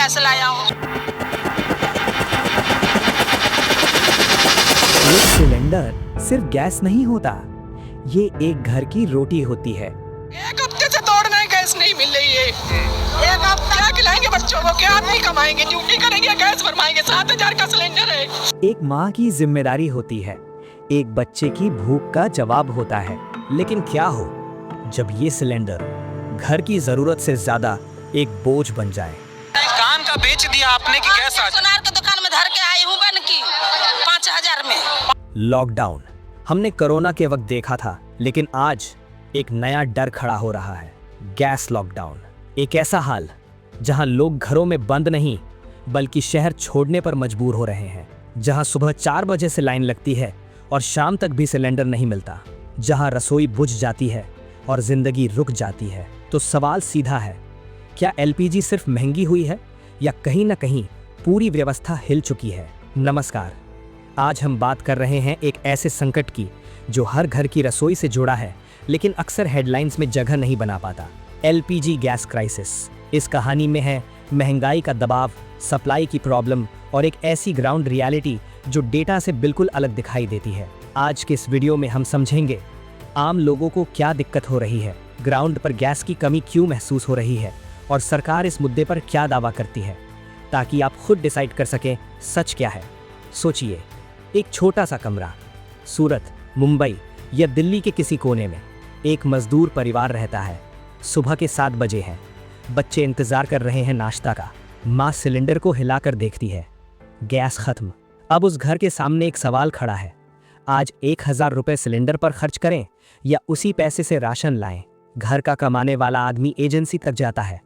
Gas लाया हूँ। एक सिलेंडर सिर्फ गैस नहीं होता, ये एक घर की रोटी होती है। एक हफ्ते से दौड़ना है, गैस नहीं मिल रही है। एक हफ्ते क्या खिलाएंगे बच्चों को, क्या आदमी कमाएंगे, ड्यूटी करेंगे, गैस भरवाएंगे। 7,000 का सिलेंडर है। एक माँ की जिम्मेदारी होती है, एक बच्चे की भूख का जवाब होता है। लेकिन क्या हो जब ये सिलेंडर घर की जरूरत से ज्यादा एक बोझ बन जाए। कान का बेच दिया आपने कि गैस आ सोनार की दुकान में धर के आई हूँ बन की 5,000 में। लॉकडाउन हमने कोरोना के वक्त देखा था, लेकिन आज एक नया डर खड़ा हो रहा है, गैस लॉकडाउन। एक ऐसा हाल जहां लोग घरों में बंद नहीं बल्कि शहर छोड़ने पर मजबूर हो रहे हैं, जहां सुबह 4 बजे से लाइन लगती है और शाम तक भी सिलेंडर नहीं मिलता, जहां रसोई बुझ जाती है और जिंदगी रुक जाती है। तो सवाल सीधा है, क्या एलपीजी सिर्फ महंगी हुई है या कहीं ना कहीं पूरी व्यवस्था हिल चुकी है? नमस्कार, आज हम बात कर रहे हैं एक ऐसे संकट की जो हर घर की रसोई से जुड़ा है लेकिन अक्सर हेडलाइंस में जगह नहीं बना पाता। LPG gas crisis. इस कहानी में है महंगाई का दबाव, सप्लाई की प्रॉब्लम और एक ऐसी ग्राउंड रियलिटी जो डेटा से बिल्कुल अलग दिखाई देती है। आज के इस वीडियो में हम समझेंगे आम लोगों को क्या दिक्कत हो रही है, ग्राउंड पर गैस की कमी क्यों महसूस हो रही है और सरकार इस मुद्दे पर क्या दावा करती है, ताकि आप खुद डिसाइड कर सकें सच क्या है। सोचिए, एक छोटा सा कमरा, सूरत, मुंबई या दिल्ली के किसी कोने में एक मजदूर परिवार रहता है। सुबह के 7 बजे हैं, बच्चे इंतजार कर रहे हैं नाश्ता का। माँ सिलेंडर को हिलाकर देखती है, गैस खत्म। अब उस घर के सामने एक सवाल खड़ा है, आज 1,000 रुपये सिलेंडर पर खर्च करें या उसी पैसे से राशन लाएं? घर का कमाने वाला आदमी एजेंसी तक जाता है,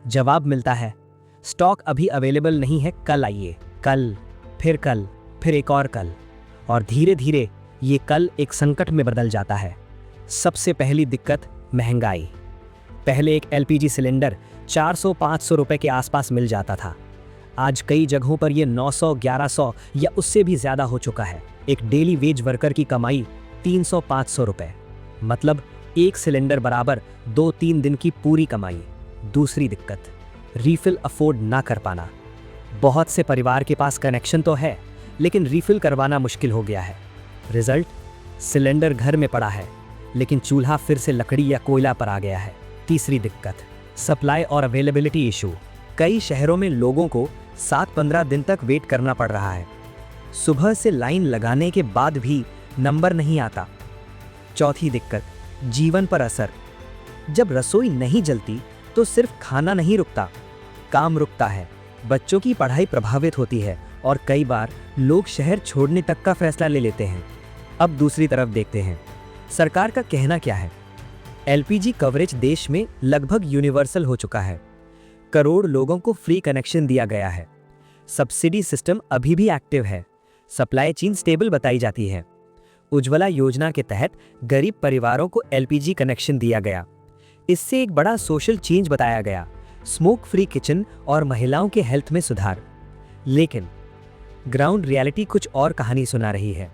जवाब मिलता है स्टॉक अभी अवेलेबल नहीं है, कल आइए। कल, फिर एक और कल, और धीरे धीरे ये कल एक संकट में बदल जाता है। सबसे पहली दिक्कत, महंगाई। पहले एक एलपीजी सिलेंडर 400-500 रुपए के आसपास मिल जाता था, आज कई जगहों पर यह 900-1100 या उससे भी ज्यादा हो चुका है। एक डेली वेज वर्कर की कमाई 300-500 रुपए, मतलब एक सिलेंडर बराबर 2-3 दिन की पूरी कमाई। दूसरी दिक्कत, रीफिल अफोर्ड ना कर पाना। बहुत से परिवार के पास कनेक्शन तो है लेकिन रीफिल करवाना मुश्किल हो गया है। रिजल्ट, सिलेंडर घर में पड़ा है लेकिन चूल्हा फिर से लकड़ी या कोयला पर आ गया है। तीसरी दिक्कत, सप्लाई और अवेलेबिलिटी इशू। कई शहरों में लोगों को 7-15 दिन तक वेट करना पड़ रहा है, सुबह से लाइन लगाने के बाद भी नंबर नहीं आता। चौथी दिक्कत, जीवन पर असर। जब रसोई नहीं जलती तो सिर्फ खाना नहीं रुकता, काम रुकता है, बच्चों की पढ़ाई प्रभावित होती है और कई बार लोग शहर छोड़ने तक का फैसला ले लेते हैं। अब दूसरी तरफ देखते हैं, सरकार का कहना क्या है। एलपीजी कवरेज देश में लगभग यूनिवर्सल हो चुका है, करोड़ लोगों को फ्री कनेक्शन दिया गया है, सब्सिडी सिस्टम अभी भी एक्टिव है, सप्लाई चेन स्टेबल बताई जाती है। उज्ज्वला योजना के तहत गरीब परिवारों को एलपीजी कनेक्शन दिया गया, इससे एक बड़ा सोशल चेंज बताया गया, स्मोक फ्री किचन और महिलाओं के हेल्थ में सुधार। लेकिन ग्राउंड रियलिटी कुछ और कहानी सुना रही है।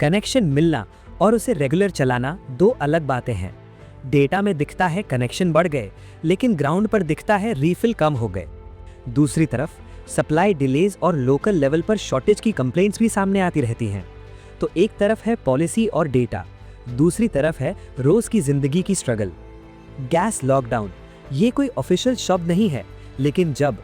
कनेक्शन मिलना और उसे रेगुलर चलाना दो अलग बातें हैं। डेटा में दिखता है कनेक्शन बढ़ गए, लेकिन ग्राउंड पर दिखता है रीफिल कम हो गए। दूसरी तरफ सप्लाई डिलेज और लोकल लेवल पर शॉर्टेज की कंप्लेंट्स भी सामने आती रहती हैं। तो एक तरफ है पॉलिसी और डेटा, दूसरी तरफ है रोज की जिंदगी की स्ट्रगल। गैस लॉकडाउन ये कोई ऑफिशियल शब्द नहीं है, लेकिन जब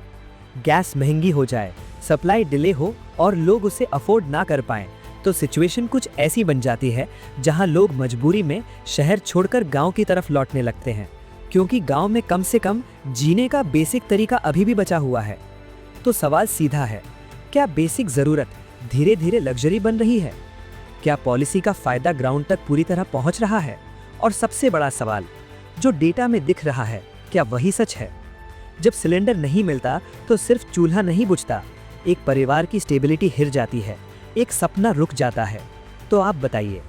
गैस महंगी हो जाए, सप्लाई डिले हो और लोग उसे अफोर्ड ना कर पाएं, तो सिचुएशन कुछ ऐसी बन जाती है जहां लोग मजबूरी में शहर छोड़कर गांव की तरफ लौटने लगते हैं, क्योंकि गांव में कम से कम जीने का बेसिक तरीका अभी भी बचा हुआ है। तो सवाल सीधा है, क्या बेसिक जरूरत धीरे धीरे लग्जरी बन रही है? क्या पॉलिसी का फायदा ग्राउंड तक पूरी तरह पहुंच रहा है? और सबसे बड़ा सवाल, जो डेटा में दिख रहा है, क्या वही सच है? जब सिलेंडर नहीं मिलता तो सिर्फ चूल्हा नहीं बुझता, एक परिवार की स्टेबिलिटी हिर जाती है, एक सपना रुक जाता है। तो आप बताइए,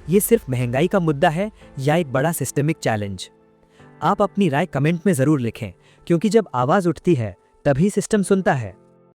ये सिर्फ महंगाई का मुद्दा है या एक बड़ा सिस्टमिक चैलेंज? आप अपनी राय कमेंट में जरूर लिखें, क्योंकि जब आवाज उठती है तभी सिस्टम सुनता है।